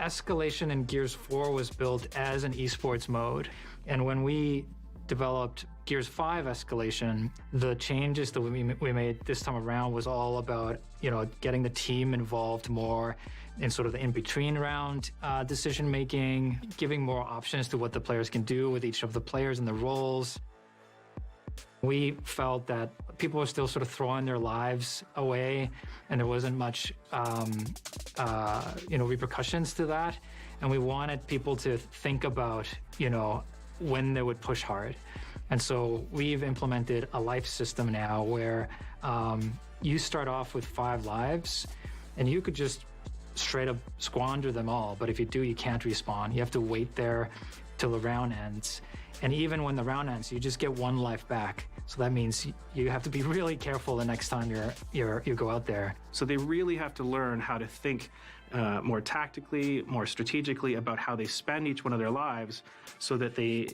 Escalation in Gears 4 was built as an esports mode. And when we developed Gears 5 Escalation, the changes that we made this time around was all about, getting the team involved more in sort of the in-between round decision making, giving more options to what the players can do with each of the players and the roles. We felt that people were still sort of throwing their lives away, and there wasn't much, repercussions to that. And we wanted people to think about, when they would push hard. And so we've implemented a life system now where you start off with 5 lives, and you could just straight up squander them all. But if you do, you can't respawn. You have to wait there till the round ends. And even when the round ends, you just get 1 life back. So that means you have to be really careful the next time you go out there. So they really have to learn how to think more tactically, more strategically about how they spend each one of their lives so that they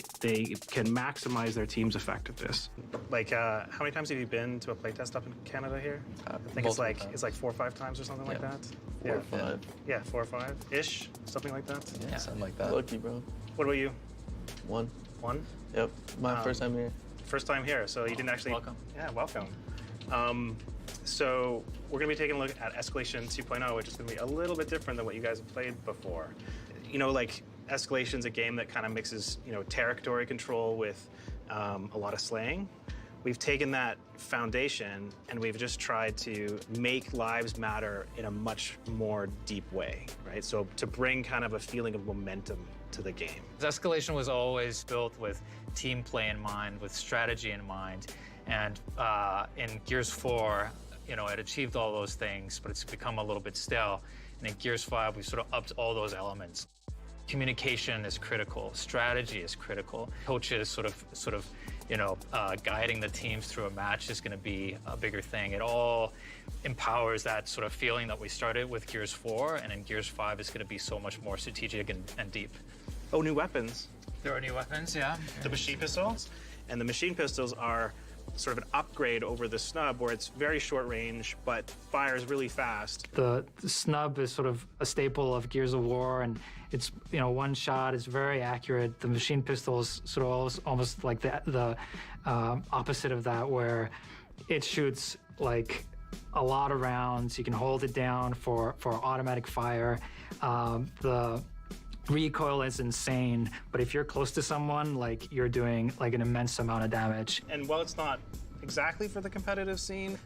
can maximize their team's effectiveness. Like, how many times have you been to a playtest up in Canada here? I think it's like 4 or 5 times or something like that. 4 or 5. Yeah, 4 or 5-ish, something like that. Yeah, something like that. Lucky, bro. What about you? 1. 1? Yep, my first time here. First time here, so you didn't actually... Welcome. Yeah, welcome. So we're going to be taking a look at Escalation 2.0, which is going to be a little bit different than what you guys have played before. Like Escalation's a game that kind of mixes, territory control with a lot of slaying. We've taken that foundation and we've just tried to make lives matter in a much more deep way, right? So to bring kind of a feeling of momentum to the game. Escalation was always built with team play in mind, with strategy in mind. And in Gears 4, it achieved all those things, but it's become a little bit stale. And in Gears 5, we sort of upped all those elements. Communication is critical. Strategy is critical. Coaches sort of guiding the teams through a match is going to be a bigger thing. It all empowers that sort of feeling that we started with Gears 4, and in Gears 5 is going to be so much more strategic and deep. Oh, new weapons. There are new weapons, yeah. The machine pistols. And the machine pistols are sort of an upgrade over the snub, where it's very short range, but fires really fast. The snub is sort of a staple of Gears of War, and it's, one shot, it's very accurate. The machine pistol is sort of almost like the opposite of that, where it shoots like a lot of rounds. You can hold it down for automatic fire. The recoil is insane, but if you're close to someone, you're doing an immense amount of damage. And while it's not exactly for the competitive scene,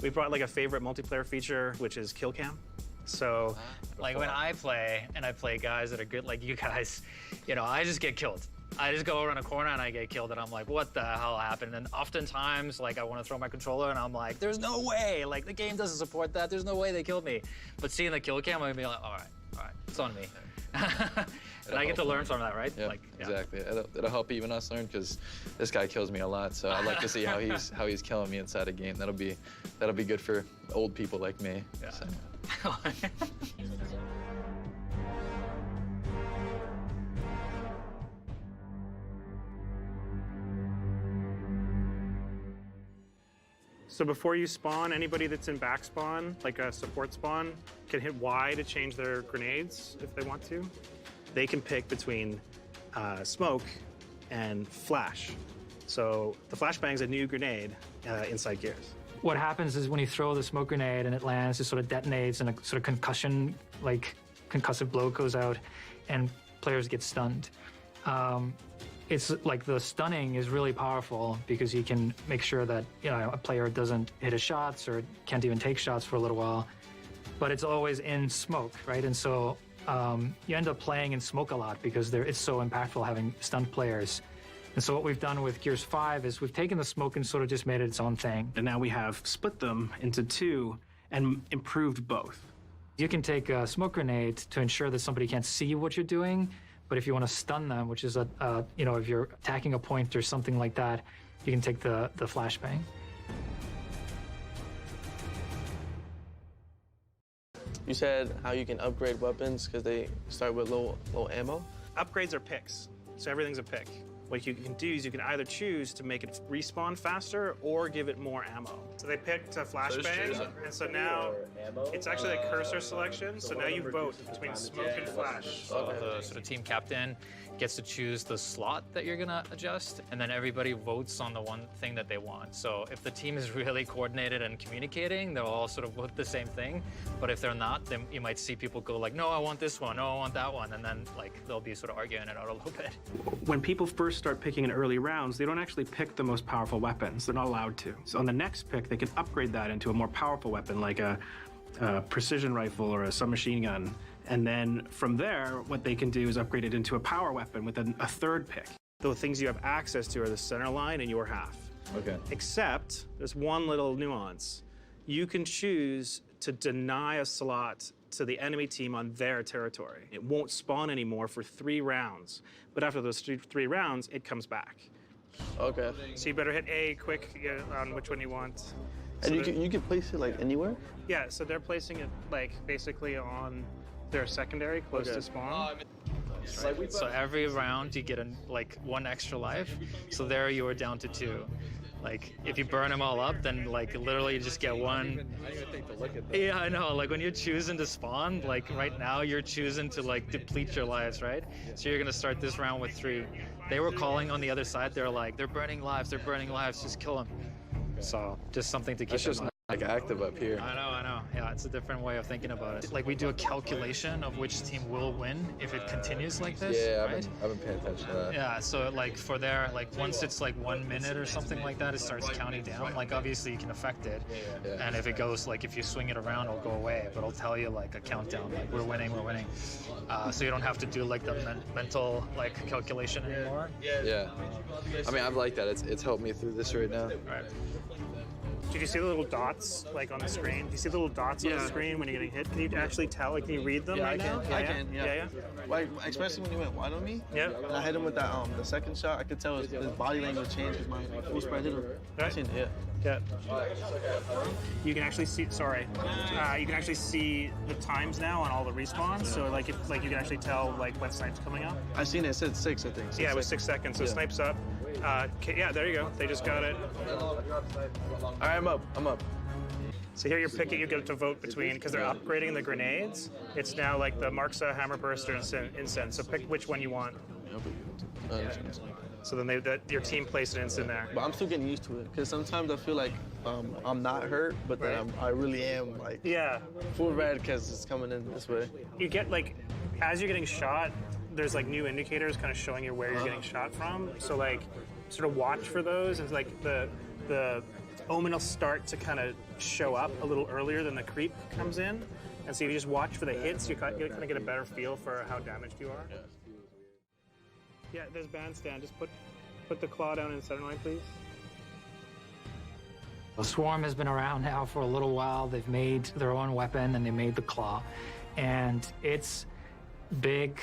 we brought a favorite multiplayer feature, which is kill cam. So when I play, and I play guys that are good like you guys, I just get killed. I just go around a corner and I get killed, and I'm like, what the hell happened? And oftentimes, I want to throw my controller, and I'm like, there's no way. The game doesn't support that. There's no way they killed me. But seeing the kill cam, I'm gonna be like, all right, it's on me. And I get to learn from that, right? Yeah, exactly. It'll help even us learn, because this guy kills me a lot. So I'd like to see how he's killing me inside a game. That'll be good for old people like me. Yeah. So. So before you spawn, anybody that's in back spawn, like a support spawn, can hit Y to change their grenades if they want to. They can pick between smoke and flash. So the flashbang's a new grenade inside Gears. What happens is when you throw the smoke grenade and it lands, it sort of detonates and a sort of concussive blow goes out, and players get stunned. It's the stunning is really powerful, because you can make sure that a player doesn't hit his shots or can't even take shots for a little while. But it's always in smoke, right? And so you end up playing in smoke a lot, because it's so impactful having stunned players. And so what we've done with Gears 5 is we've taken the smoke and sort of just made it its own thing. And now we have split them into 2 and improved both. You can take a smoke grenade to ensure that somebody can't see what you're doing. But if you want to stun them, which is if you're attacking a point or something like that, you can take the flashbang. You said how you can upgrade weapons because they start with low ammo? Upgrades are picks, so everything's a pick. what you can do is you can either choose to make it respawn faster or give it more ammo. So they picked a flashbang, and so now it's actually a cursor selection. So now you vote between smoke and flash. So the sort of team captain gets to choose the slot that you're gonna adjust, and then everybody votes on the one thing that they want. So if the team is really coordinated and communicating, they'll all sort of vote the same thing. But if they're not, then you might see people go like, no, I want this one, no, I want that one, and then like they'll be sort of arguing it out a little bit. When people first start picking in early rounds, they don't actually pick the most powerful weapons. They're not allowed to. So on the next pick, they can upgrade that into a more powerful weapon like a precision rifle or a submachine gun. And then from there, what they can do is upgrade it into a power weapon with a third pick. The things you have access to are the center line and your half. Okay. Except there's one little nuance. You can choose to deny a slot to the enemy team on their territory. It won't spawn anymore for 3 rounds. But after those three rounds, it comes back. Okay. So you better hit A quick on which one you want. And you can place it like anywhere? Yeah, so they're placing it like basically on their secondary, close to spawn. So every round you get like 1 extra life. So there you are down to 2. Like if you burn them all up, then like literally you just get 1. I didn't even think to look at that. Yeah, I know. Like when you're choosing to spawn, like right now you're choosing to like deplete your lives, right? So you're gonna start this round with 3. They were calling on the other side. They're like, they're burning lives, just kill them. So just something to keep That's in just mind. not like active up here. I know. Yeah, it's a different way of thinking about it. Like we do a calculation of which team will win if it continues like this, Yeah, right? I've been paying attention to that. Yeah, so like for their, like once it's like 1 minute or something like that, it starts counting down. Like obviously you can affect it. Yeah. And if it goes, like if you swing it around, it'll go away, but it'll tell you like a countdown, like we're winning. So you don't have to do like the mental like calculation anymore. Yeah. I mean, I've liked that. It's helped me through this right now. Right. Did you see the little dots like on the screen? Do you see the little dots on the screen when you're getting hit? Can you actually tell? Like, can you read them Yeah, right I now? can. I can. Yeah. Yeah. Like, especially when you went wide on me. Yeah. And I hit him with that the second shot. I could tell his body language changed because my full spread hit him. Right. Yeah. Yeah. You can actually see. Sorry. You can actually see the times now on all the respawns. So like, if like you can actually tell like when snipe's coming up. I seen it. It said 6, I think. Yeah, it was 6 seconds. So snipe's up. Okay, yeah, there you go. They just got it. All right, I'm up. So here you're picking. You get to vote between because they're upgrading the grenades. It's now like the Marksa, Hammerburst, or Incense. So pick which one you want. So then your team placed an instant there. But I'm still getting used to it because sometimes I feel like I'm not hurt, but then I really am like full red because it's coming in this way. You get like, as you're getting shot, there's like new indicators kind of showing you where you're getting shot from. So like, sort of watch for those. It's like the omen will start to kind of show up a little earlier than the creep comes in. And so you just watch for the hits, you kind of get a better feel for how damaged you are. Yeah, there's bandstand. Just put the claw down in the center line, please. The Swarm has been around now for a little while. They've made their own weapon and they made the claw. And it's big,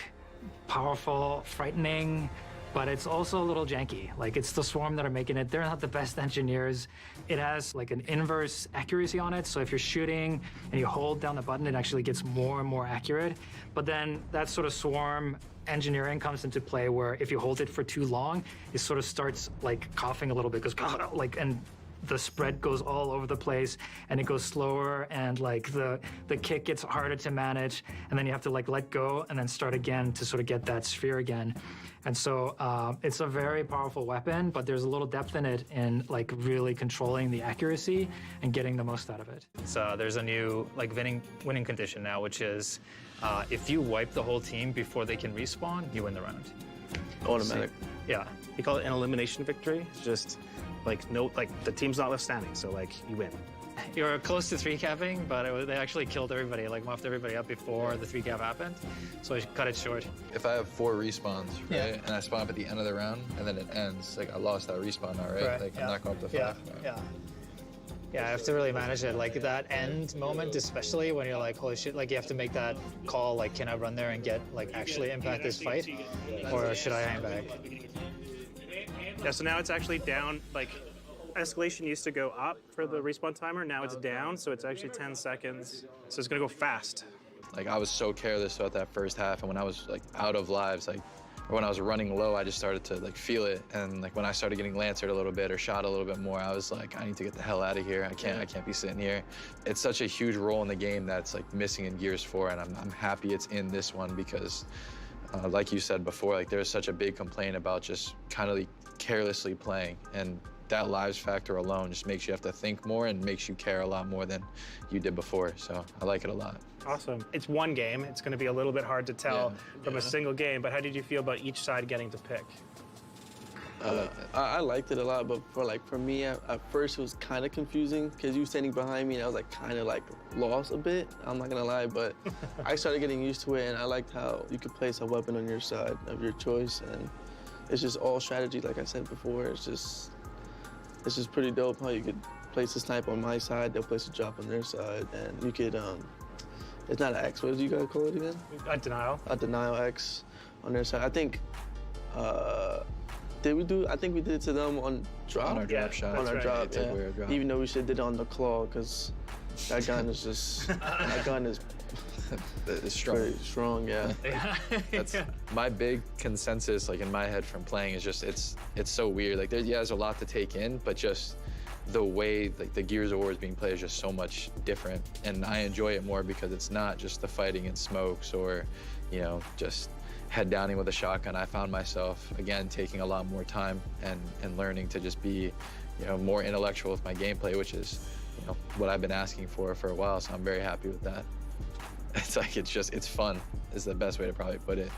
powerful, frightening, but it's also a little janky. Like, it's the Swarm that are making it. They're not the best engineers. It has like an inverse accuracy on it. So if you're shooting and you hold down the button, it actually gets more and more accurate. But then that sort of Swarm engineering comes into play where if you hold it for too long, it sort of starts like coughing a little bit, goes like, and the spread goes all over the place and it goes slower and like the kick gets harder to manage and then you have to like let go and then start again to sort of get that sphere again. And so it's a very powerful weapon, but there's a little depth in it in like really controlling the accuracy and getting the most out of it. So there's a new like winning condition now, which is if you wipe the whole team before they can respawn, you win the round. Automatic. Yeah. We call it an elimination victory. It's just like the team's not left standing, so like you win. You're close to 3-capping, but they actually killed everybody, like muffed everybody up before the 3-cap happened. So I cut it short. If I have 4 respawns, right, and I spawn up at the end of the round, and then it ends, like I lost that respawn now, right? Like I'm not going up to 5. Yeah. Yeah, I have to really manage it. Like that end moment, especially when you're like, holy shit, like you have to make that call, like, can I run there and get, like, actually impact this fight? Or should I hang back? Yeah, so now it's actually down, like, Escalation used to go up for the respawn timer, now it's down, so it's actually 10 seconds. So it's gonna go fast. Like I was so careless throughout that first half, and when I was like out of lives, like or when I was running low, I just started to like feel it. And like when I started getting lancered a little bit or shot a little bit more, I was like, I need to get the hell out of here. I can't be sitting here. It's such a huge role in the game that's like missing in Gears 4, and I'm happy it's in this one because, like you said before, like there's such a big complaint about just kind of like carelessly playing, and that lives factor alone just makes you have to think more and makes you care a lot more than you did before. So I like it a lot. Awesome. It's one game. It's going to be a little bit hard to tell from a single game, but how did you feel about each side getting to pick? I liked it a lot, but for me, at first it was kind of confusing because you were standing behind me and I was like kind of like lost a bit. I'm not gonna lie, but I started getting used to it, and I liked how you could place a weapon on your side of your choice, and it's just all strategy. Like I said before, it's just pretty dope how you could place a snipe on my side, they'll place a drop on their side, and you could it's not an X. What did you guys call it again? A denial. A denial X on their side. I think. I think we did it to them on drop. On our drop shot. On our drop, Take away our drop. Even though we should have did it on the claw, because that gun is just, that gun is It's strong. very strong, yeah. That's my big consensus, like in my head from playing, is just it's so weird. Like there's a lot to take in, but just the way like the Gears of War is being played is just so much different, and I enjoy it more because it's not just the fighting in smokes or, you know, just head downing with a shotgun. I found myself again taking a lot more time and learning to just be, you know, more intellectual with my gameplay, which is, you know, what I've been asking for a while. So I'm very happy with that. It's like it's fun is the best way to probably put it.